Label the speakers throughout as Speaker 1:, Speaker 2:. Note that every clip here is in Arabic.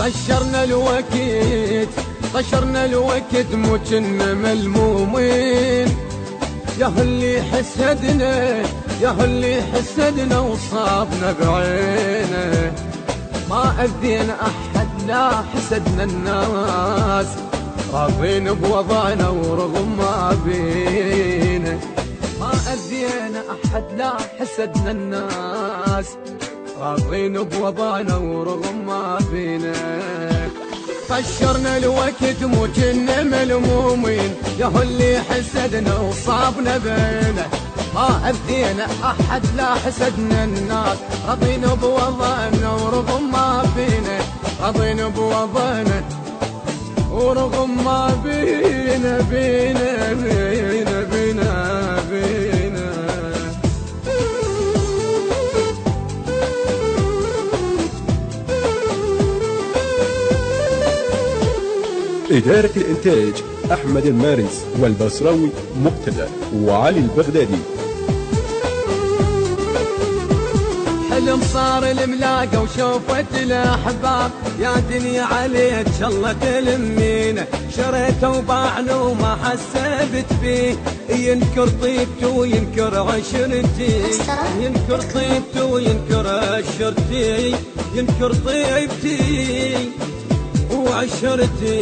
Speaker 1: طشرنا الوقت مو كنا ملمومين، يا اللي حسدنا وصابنا بعينه. ما أذينا أحد لا حسدنا الناس، راضين بوضعنا ورغم ما بينا. ما أذينا أحد لا حسدنا الناس، راضين بوضعنا ورغم ما بينا. طشرنا الوقت مو كنا ملمومين، يا اللي حسدنا وصابنا بينه. ما أذينا أحد لا حسدنا الناس، راضين بوضعنا ورغم ما بينا. راضين بوضعنا ورغم ما بينا بينا بينا بينا بينا.
Speaker 2: إدارة الإنتاج أحمد المارس والبصراوي مقتدى وعلي البغدادي.
Speaker 1: حلم صار الملاقة وشوفت الأحباب، يا دنيا عليك الله تلمينا. شريته وباعنا وما حسبت فيه، ينكر طيبته وينكر عشرتي. ينكر طيبته وينكر عشرتي، ينكر طيبتي وعشرتي.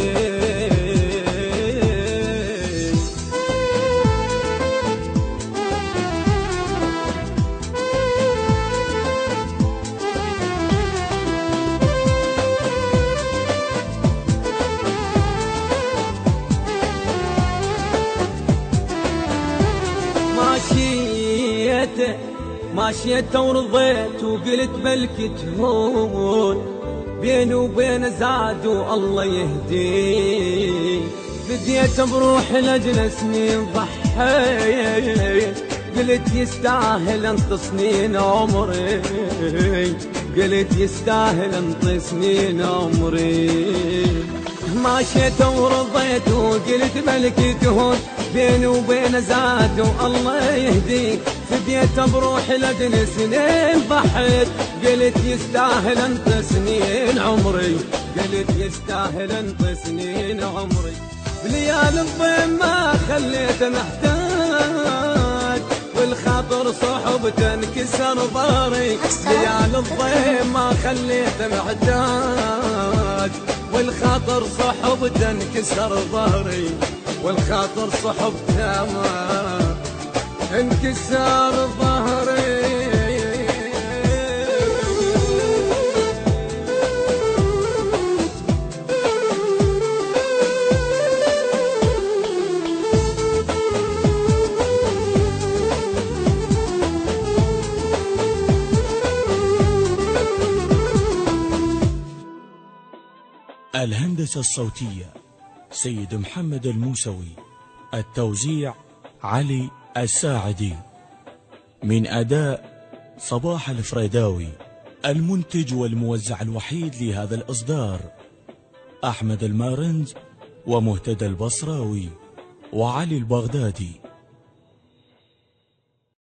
Speaker 1: ماشيته ورضيت وقلت بلكي تهون، بيني وبين زاد والله يهديه. بديت بروح لجل سنين ضحيت، قلت يستاهل انت سنين عمري. قلت يستاهل انت سنين عمري. ماشيت ورضيت وقلت بلكي تهون، بيني وبين زاد والله يهديك. فديت بروح لجل سنين ضحيت، قلت يستاهل انت سنين عمري. قلت يستاهل انت سنين عمري. بليال الضيم ما خليت محتاج، والخاطر صحبته انكسر ظهري. ليال الضيم ما خليت محتاج، والخاطر صحبته انكسر ظهري. والخاطر صحبته ما انكسر ظهري.
Speaker 3: الهندسة الصوتية سيد محمد الموسوي، التوزيع علي الساعدي، من أداء صباح الفريداوي. المنتج والموزع الوحيد لهذا الإصدار أحمد المارنز ومهتدى البصراوي وعلي البغدادي.